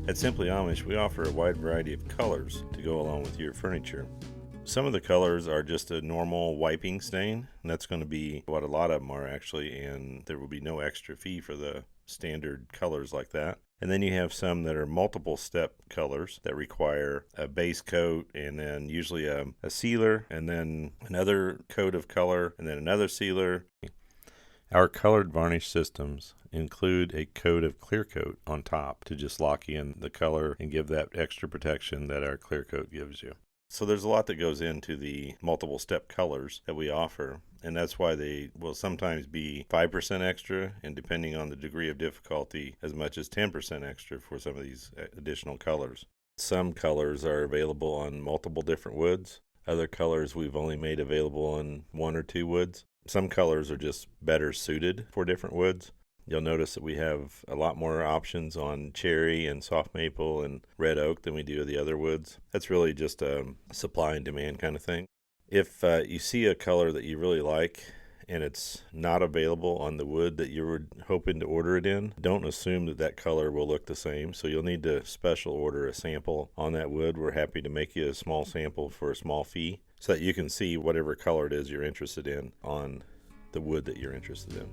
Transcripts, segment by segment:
At Simply Amish, we offer a wide variety of colors to go along with your furniture. Some of the colors are just a normal wiping stain, and that's going to be what a lot of them are actually, and there will be no extra fee for the standard colors like that. And then you have some that are multiple step colors that require a base coat and then usually a sealer and then another coat of color and then another sealer. Our colored varnish systems include a coat of clear coat on top to just lock in the color and give that extra protection that our clear coat gives you. So there's a lot that goes into the multiple step colors that we offer, and that's why they will sometimes be 5% extra, and depending on the degree of difficulty, as much as 10% extra for some of these additional colors. Some colors are available on multiple different woods. Other colors we've only made available on 1 or 2 woods. Some colors are just better suited for different woods. You'll notice that we have a lot more options on cherry and soft maple and red oak than we do the other woods. That's really just a supply and demand kind of thing. If you see a color that you really like and it's not available on the wood that you were hoping to order it in, don't assume that that color will look the same. So you'll need to special order a sample on that wood. We're happy to make you a small sample for a small fee so that you can see whatever color it is you're interested in on the wood that you're interested in.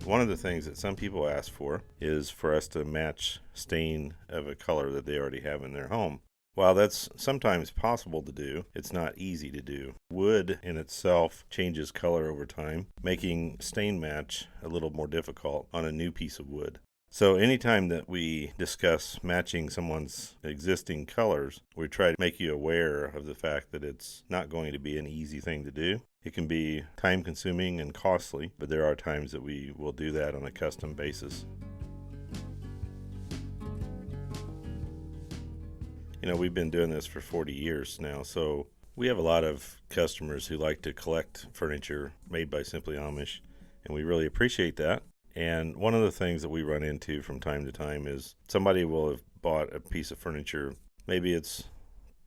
One of the things that some people ask for is for us to match stain of a color that they already have in their home. While that's sometimes possible to do, it's not easy to do. Wood in itself changes color over time, making stain match a little more difficult on a new piece of wood. So anytime that we discuss matching someone's existing colors, we try to make you aware of the fact that it's not going to be an easy thing to do. It can be time consuming and costly, but there are times that we will do that on a custom basis. You know, we've been doing this for 40 years now, so we have a lot of customers who like to collect furniture made by Simply Amish, and we really appreciate that. And one of the things that we run into from time to time is somebody will have bought a piece of furniture, maybe it's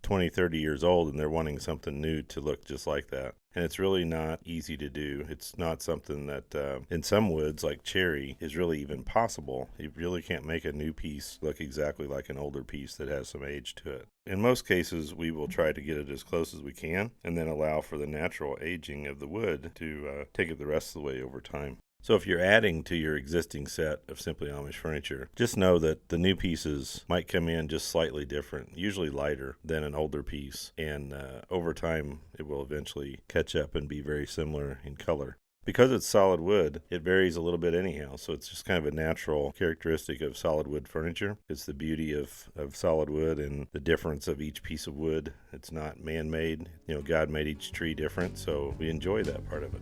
20, 30 years old, and they're wanting something new to look just like that. And it's really not easy to do. It's not something that in some woods like cherry is really even possible. You really can't make a new piece look exactly like an older piece that has some age to it. In most cases, we will try to get it as close as we can and then allow for the natural aging of the wood to take it the rest of the way over time. So if you're adding to your existing set of Simply Amish furniture, just know that the new pieces might come in just slightly different, usually lighter than an older piece, and over time it will eventually catch up and be very similar in color. Because it's solid wood, it varies a little bit anyhow, so it's just kind of a natural characteristic of solid wood furniture. It's the beauty of solid wood and the difference of each piece of wood. It's not man-made. You know, God made each tree different, so we enjoy that part of it.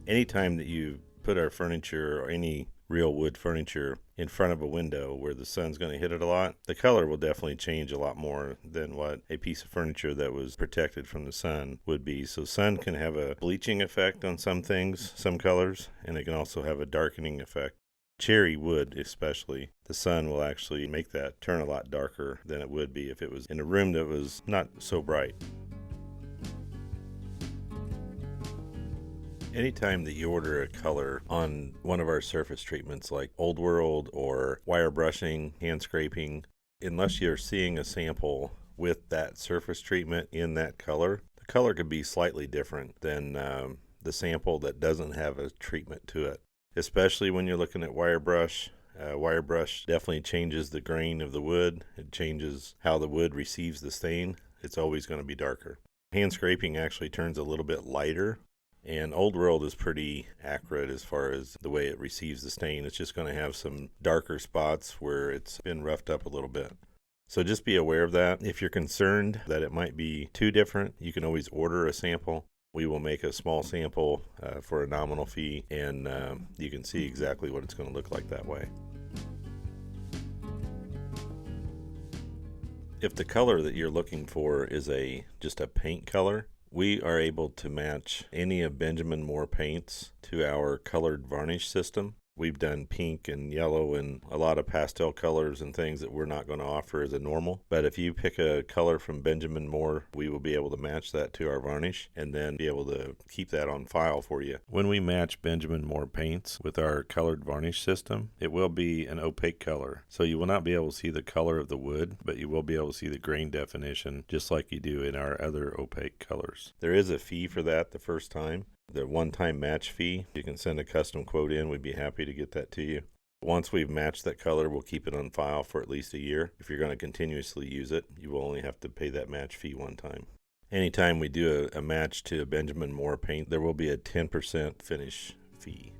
Anytime that you put our furniture or any real wood furniture in front of a window where the sun's going to hit it a lot, the color will definitely change a lot more than what a piece of furniture that was protected from the sun would be. So sun can have a bleaching effect on some things, some colors, and it can also have a darkening effect. Cherry wood especially, the sun will actually make that turn a lot darker than it would be if it was in a room that was not so bright. Anytime that you order a color on one of our surface treatments like Old World or wire brushing, hand scraping, unless you're seeing a sample with that surface treatment in that color, the color could be slightly different than the sample that doesn't have a treatment to it. Especially when you're looking at wire brush. Wire brush definitely changes the grain of the wood. It changes how the wood receives the stain. It's always going to be darker. Hand scraping actually turns a little bit lighter. And Old World is pretty accurate as far as the way it receives the stain. It's just going to have some darker spots where it's been roughed up a little bit. So just be aware of that. If you're concerned that it might be too different, you can always order a sample. We will make a small sample for a nominal fee, and you can see exactly what it's going to look like that way. If the color that you're looking for is just a paint color, we are able to match any of Benjamin Moore paints to our colored varnish system. We've done pink and yellow and a lot of pastel colors and things that we're not going to offer as a normal. But if you pick a color from Benjamin Moore, we will be able to match that to our varnish and then be able to keep that on file for you. When we match Benjamin Moore paints with our colored varnish system, it will be an opaque color. So you will not be able to see the color of the wood, but you will be able to see the grain definition just like you do in our other opaque colors. There is a fee for that the first time. The one-time match fee. You can send a custom quote in. We'd be happy to get that to you. Once we've matched that color, we'll keep it on file for at least a year. If you're going to continuously use it, you will only have to pay that match fee one time. Anytime we do a match to a Benjamin Moore paint, there will be a 10% finish fee.